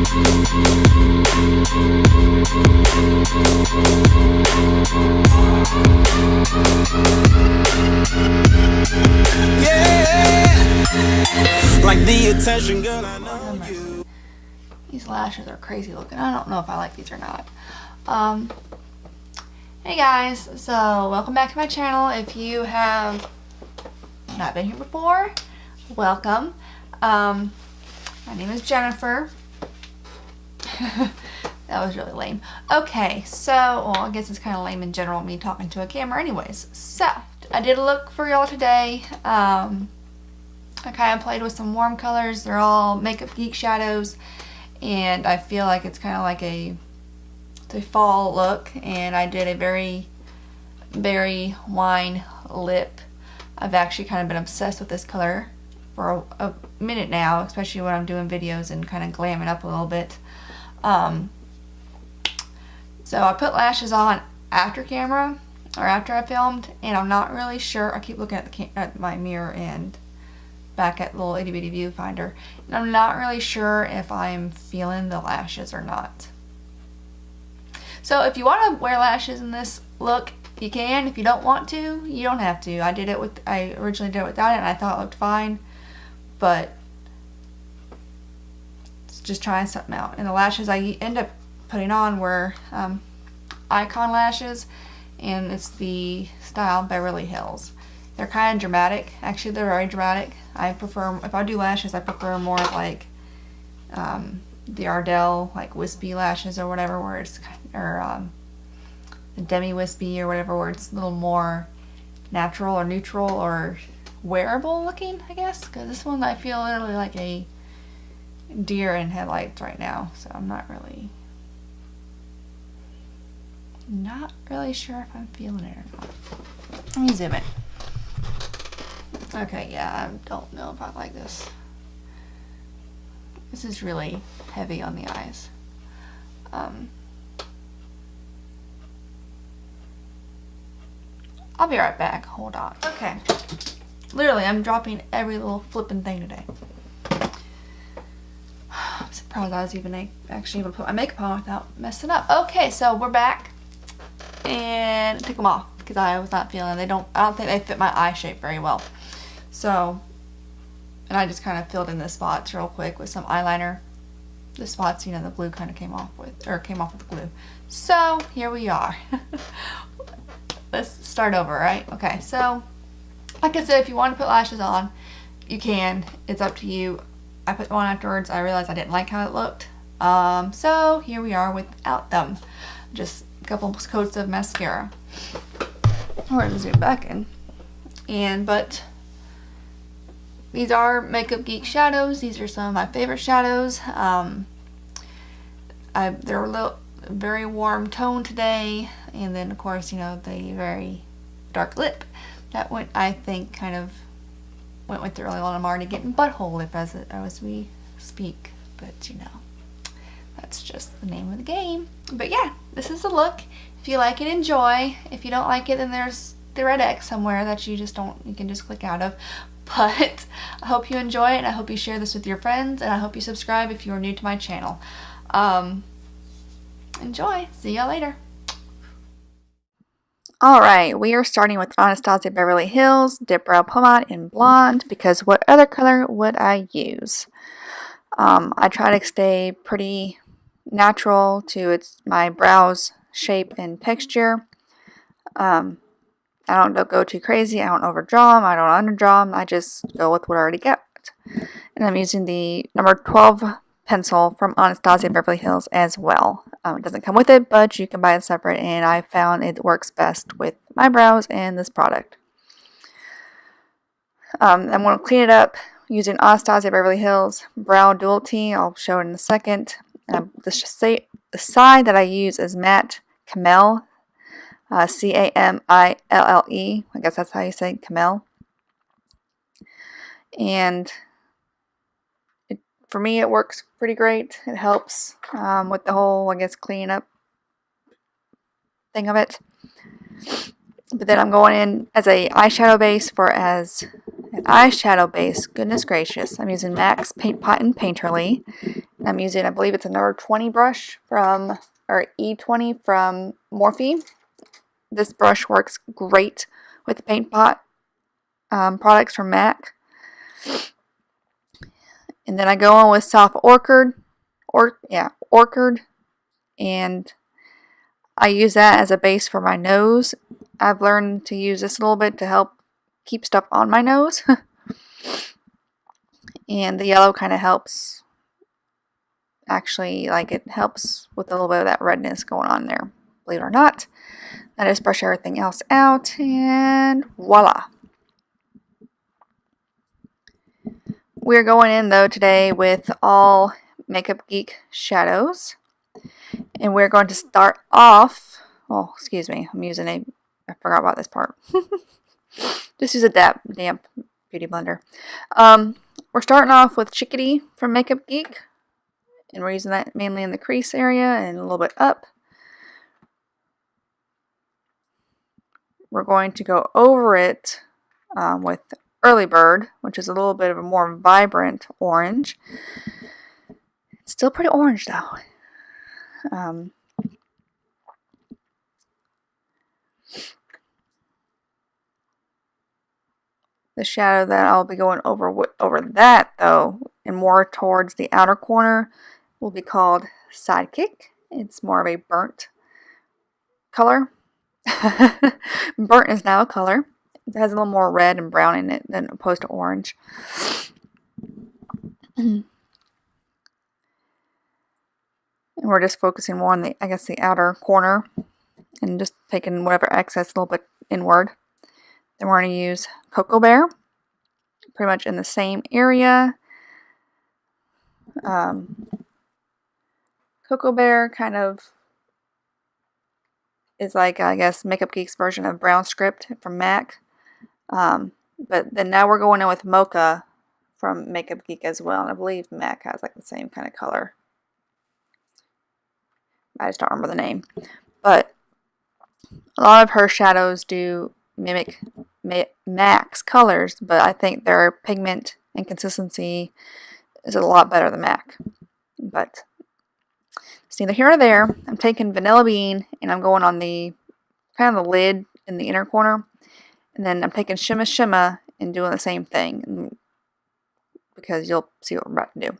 Like the attention, girl, I know you. These lashes are crazy looking. I don't know if I like these or not. Hey guys, so welcome back to my channel. If you have not been here before, welcome. My name is Jennifer. That was really lame. Okay, so, well, I guess it's kind of lame in general, me talking to a camera anyways. So, I did a look for y'all today. I kind of played with some warm colors. They're all Makeup Geek Shadows. And I feel like it's kind of like a fall look. And I did a very berry wine lip. I've actually kind of been obsessed with this color for a minute now, especially when I'm doing videos and kind of glamming up a little bit. So I put lashes on after camera, or after I filmed, and I'm not really sure. I keep looking at my mirror and back at the little itty bitty viewfinder, and I'm not really sure if I'm feeling the lashes or not. So if you want to wear lashes in this look, you can. If you don't want to, you don't have to. I originally did it without it, and I thought it looked fine, but it's just trying something out. And the lashes I end up putting on were Icon lashes, and it's the style Beverly Hills. They're kind of dramatic. Actually, they're very dramatic. I prefer, if I do lashes, I prefer more like the Ardell, like wispy lashes or whatever, where it's, or the demi wispy or whatever, where it's a little more natural or neutral or wearable looking, I guess. Because this one I feel literally like a deer in headlights right now, so I'm not really sure if I'm feeling it or not. Let me zoom in. Okay, yeah, I don't know if I like this. This is really heavy on the eyes. I'll be right back. Hold on. Okay. Literally, I'm dropping every little flipping thing today. I'm surprised I was actually able to put my makeup on without messing up. Okay, so we're back. And I took them off because I was not feeling them. I don't think they fit my eye shape very well. So, and I just kind of filled in the spots real quick with some eyeliner. The spots, you know, the glue kind of came off with the glue. So, here we are. Let's start over, right? Okay, so, like I said, if you want to put lashes on, you can. It's up to you. I put them on afterwards. I realized I didn't like how it looked. So, here we are without them. Just a couple coats of mascara. We're going to zoom back in. But these are Makeup Geek Shadows. These are some of my favorite shadows. They're a very warm tone today. And then, of course, you know, the very dark lip. That went, I think, kind of went with it really well. I'm already getting butthole lip as we speak. But, you know, that's just the name of the game. But yeah, this is the look. If you like it, enjoy. If you don't like it, then there's the red X somewhere that you can just click out of. But I hope you enjoy it, and I hope you share this with your friends, and I hope you subscribe if you are new to my channel. Enjoy. See y'all later. Alright, we are starting with Anastasia Beverly Hills Dip Brow Pomade in Blonde, because what other color would I use? I try to stay pretty natural to my brows shape and texture. I don't go too crazy. I don't overdraw them. I don't underdraw them. I just go with what I already got. And I'm using the number 12 pencil from Anastasia Beverly Hills as well. It doesn't come with it, but you can buy it separate, and I found it works best with my brows and this product. I'm going to clean it up using Anastasia Beverly Hills Brow Duality. I'll show it in a second. The side that I use is Matte Camelle. Camille. I guess that's how you say Camille. And for me, it works pretty great. It helps with the whole, I guess, clean up thing of it. But then I'm going in as a eyeshadow base goodness gracious, I'm using MAC's Paint Pot and Painterly. And I'm using, I believe it's a number 20 brush from, or E20 from Morphe. This brush works great with the paint pot products from MAC. And then I go on with Soft Orchid, and I use that as a base for my nose. I've learned to use this a little bit to help keep stuff on my nose. And the yellow kind of helps, actually, like, it helps with a little bit of that redness going on there, believe it or not. I just brush everything else out, and voila. We're going in though today with all Makeup Geek Shadows, and we're going to start off, oh excuse me, I forgot about this part. Just use a damp beauty blender. We're starting off with Chickadee from Makeup Geek, and we're using that mainly in the crease area and a little bit up. We're going to go over it with Early Bird, which is a little bit of a more vibrant orange. It's still pretty orange though. The shadow that I'll be going over that though, and more towards the outer corner, will be called Sidekick. It's more of a burnt color. Burnt is now a color. It has a little more red and brown in it than opposed to orange. And we're just focusing more on the, I guess, the outer corner, and just taking whatever excess a little bit inward. Then we're going to use Cocoa Bear, pretty much in the same area. Cocoa Bear kind of is like, I guess, Makeup Geek's version of Brown Script from MAC. But then now we're going in with Mocha from Makeup Geek as well. And I believe MAC has like the same kind of color. I just don't remember the name. But a lot of her shadows do mimic MAC's colors, but I think their pigment and consistency is a lot better than MAC. But it's neither here or there. I'm taking Vanilla Bean and I'm going on the kind of the lid in the inner corner, and then I'm taking Shimma Shimma and doing the same thing, because you'll see what we're about to do.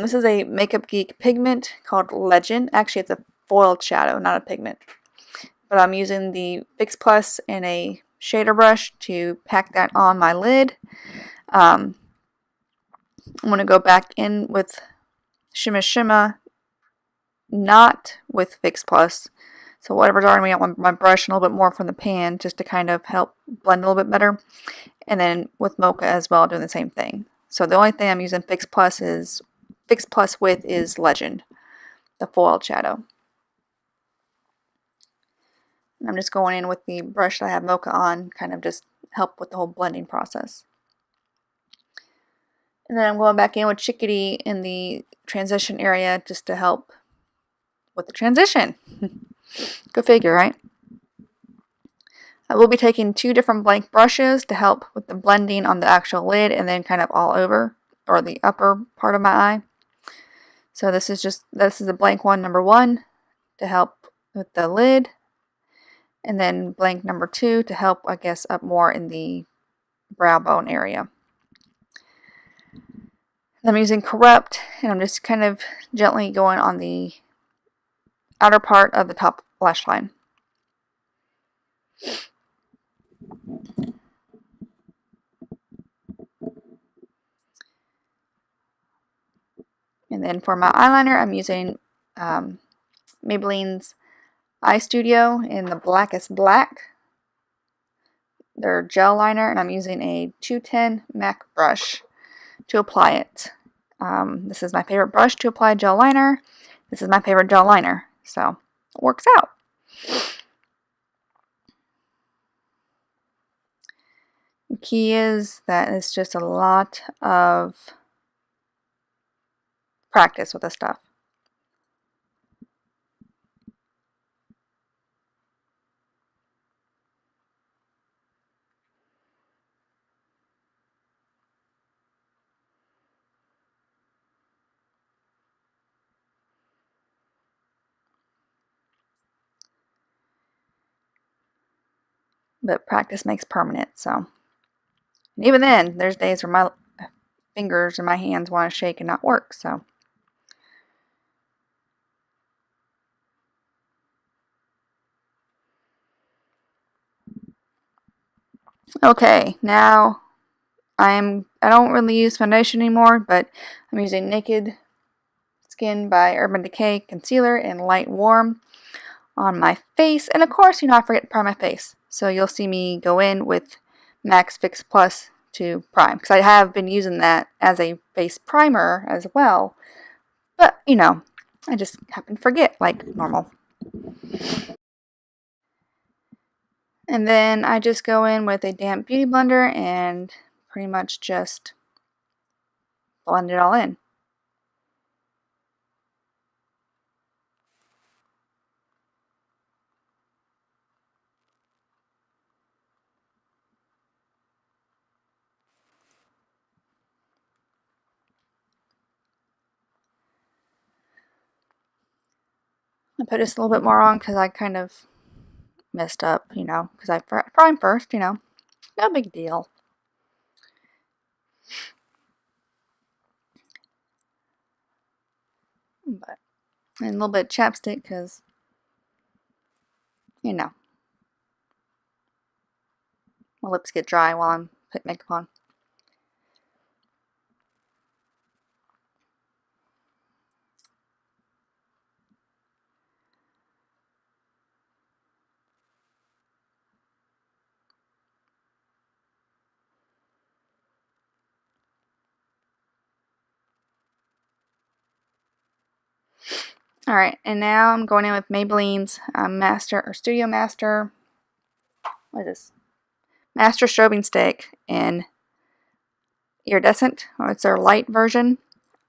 This is a Makeup Geek pigment called Legend. Actually, it's a foiled shadow, not a pigment. But I'm using the Fix Plus and a shader brush to pack that on my lid. I'm going to go back in with Shimma Shimma, not with Fix Plus. So whatever's already on my brush, and a little bit more from the pan, just to kind of help blend a little bit better. And then with Mocha as well, doing the same thing. So the only thing I'm using Fix Plus with is Legend, the foiled shadow. And I'm just going in with the brush that I have Mocha on, kind of just help with the whole blending process. And then I'm going back in with Chickadee in the transition area just to help with the transition. Go figure, right? I will be taking 2 different blank brushes to help with the blending on the actual lid and then kind of all over, or the upper part of my eye. So this is a blank one, number 1, to help with the lid, and then blank number 2 to help, I guess, up more in the brow bone area. I'm using Corrupt, and I'm just kind of gently going on the outer part of the top lash line. And then for my eyeliner, I'm using Maybelline's Eye Studio in the Blackest Black. Their gel liner, and I'm using a 210 MAC brush to apply it. This is my favorite brush to apply gel liner. This is my favorite gel liner, so it works out. The key is that it's just a lot of practice with this stuff. but practice makes permanent. So, and even then, there's days where my fingers and my hands want to shake and not work. So, okay, now I don't really use foundation anymore, but I'm using Naked Skin by Urban Decay Concealer in Light Warm on my face. And of course, I forget to prime my face. So you'll see me go in with Max Fix Plus to prime, because I have been using that as a face primer as well. But, I just happen to forget, like normal. And then I just go in with a damp beauty blender and pretty much just blend it all in. I put just a little bit more on because I kind of messed up, because I primed first, no big deal. But, and a little bit of chapstick because, my lips get dry while I'm putting makeup on. Alright, and now I'm going in with Maybelline's Studio Master, what is this? Master Strobing Stick in Iridescent, or it's their light version.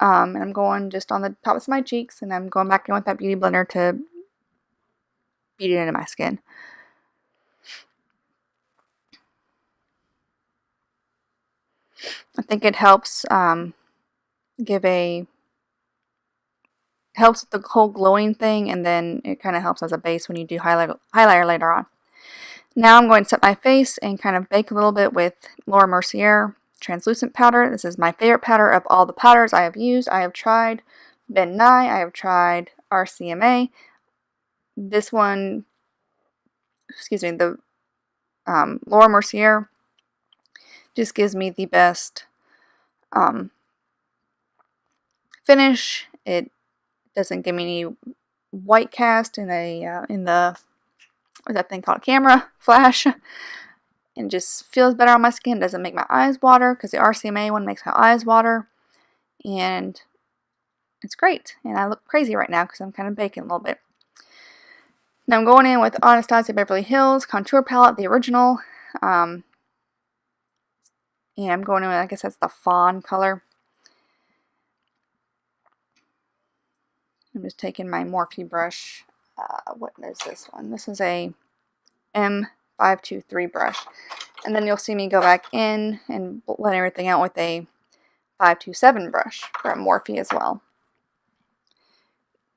And I'm going just on the tops of my cheeks, and I'm going back in with that beauty blender to beat it into my skin. I think it helps helps with the whole glowing thing, and then it kind of helps as a base when you do highlighter later on. Now I'm going to set my face and kind of bake a little bit with Laura Mercier translucent powder. This is my favorite powder of all the powders I have used. I have tried Ben Nye, I have tried RCMA. This one, the Laura Mercier just gives me the best finish. It doesn't give me any white cast in the what's that thing called, camera flash, and just feels better on my skin. Doesn't make my eyes water, because the RCMA one makes my eyes water, and it's great. And I look crazy right now because I'm kind of baking a little bit. Now I'm going in with Anastasia Beverly Hills contour palette, the original, and I'm going in with, I guess that's the fawn color. I'm just taking my Morphe brush. What is this one? This is a M523 brush. And then you'll see me go back in and blend everything out with a 527 brush from Morphe as well.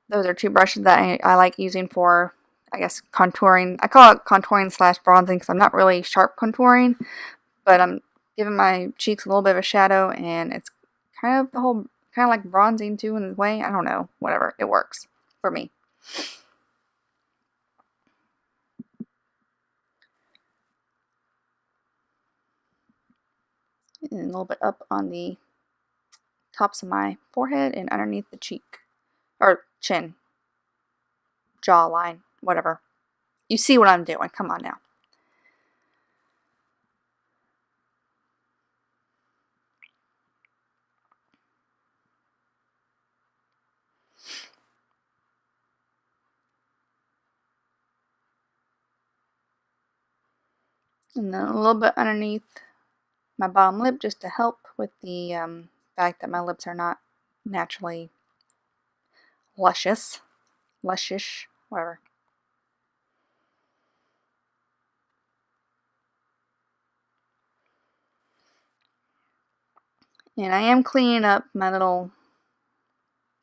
Those are two brushes that I like using for, I guess, contouring. I call it contouring / bronzing because I'm not really sharp contouring, but I'm giving my cheeks a little bit of a shadow, and it's kind of like bronzing too in a way. I don't know, whatever, it works for me. And a little bit up on the tops of my forehead and underneath the cheek, or chin, jawline, whatever. You see what I'm doing. Come on now. And then a little bit underneath my bottom lip, just to help with the fact that my lips are not naturally luscious, whatever. And I am cleaning up my little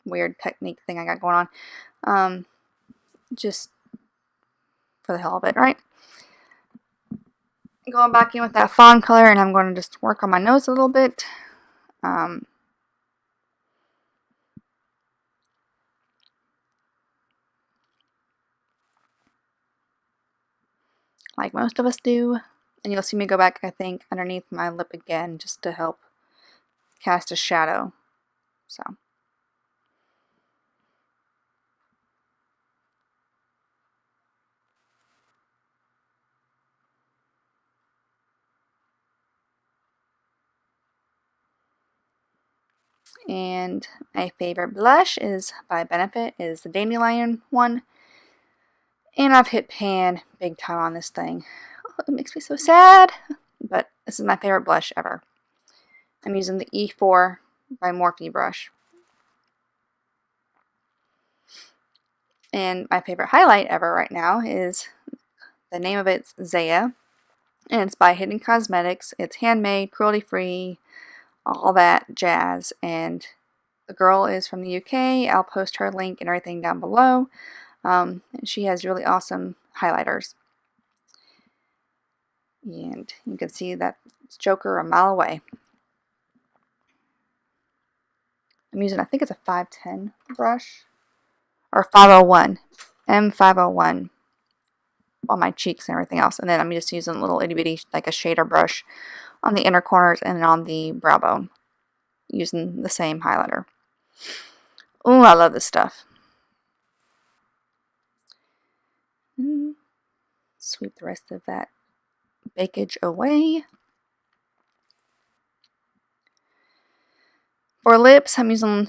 weird technique thing I got going on, just for the hell of it, right? going back in with that fawn color, and I'm going to just work on my nose a little bit. Like most of us do. And you'll see me go back, I think, underneath my lip again just to help cast a shadow. So. And my favorite blush is by Benefit, is the Dandelion one. And I've hit pan big time on this thing. Oh, it makes me so sad. But this is my favorite blush ever. I'm using the E4 by Morphe brush. And my favorite highlight ever right now is, the name of it's Zaya. And it's by Hidden Cosmetics. It's handmade, cruelty-free, all that jazz. And the girl is from the UK. I'll post her link and everything down below. She has really awesome highlighters. And you can see that Joker a mile away. I'm using, I think it's a 510 brush. Or 501. M501. On my cheeks and everything else. And then I'm just using a little itty bitty, like a shader brush on the inner corners and on the brow bone. Using the same highlighter. Ooh, I love this stuff. Sweep the rest of that bakage away. For lips, I'm using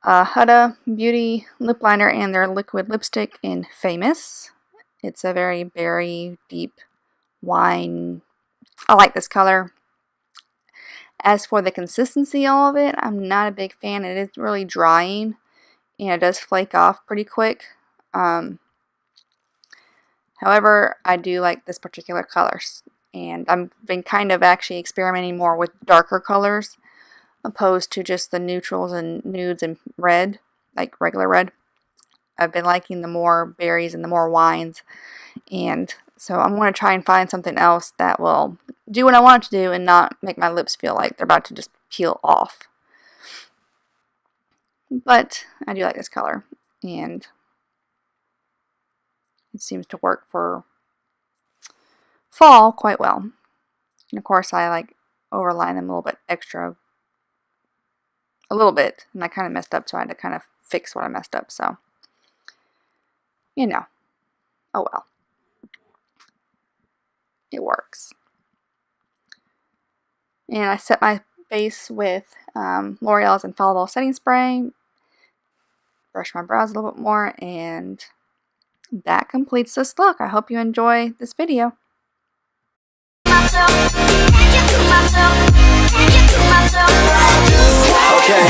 Huda Beauty lip liner and their liquid lipstick in Famous. It's a very berry, deep wine. I like this color. As for the consistency of it, I'm not a big fan. It is really drying, and it does flake off pretty quick. However, I do like this particular color, and I've been kind of actually experimenting more with darker colors opposed to just the neutrals and nudes and red, like regular red. I've been liking the more berries and the more wines, and so I'm going to try and find something else that will do what I want it to do and not make my lips feel like they're about to just peel off. But I do like this color, and it seems to work for fall quite well. And of course I like overline them a little bit extra, a little bit, and I kind of messed up, so I had to kind of fix what I messed up, so you know, oh well, it works. And I set my base with L'Oreal's Infallible Setting Spray, brush my brows a little bit more, and that completes this look. I hope you enjoy this video. Okay.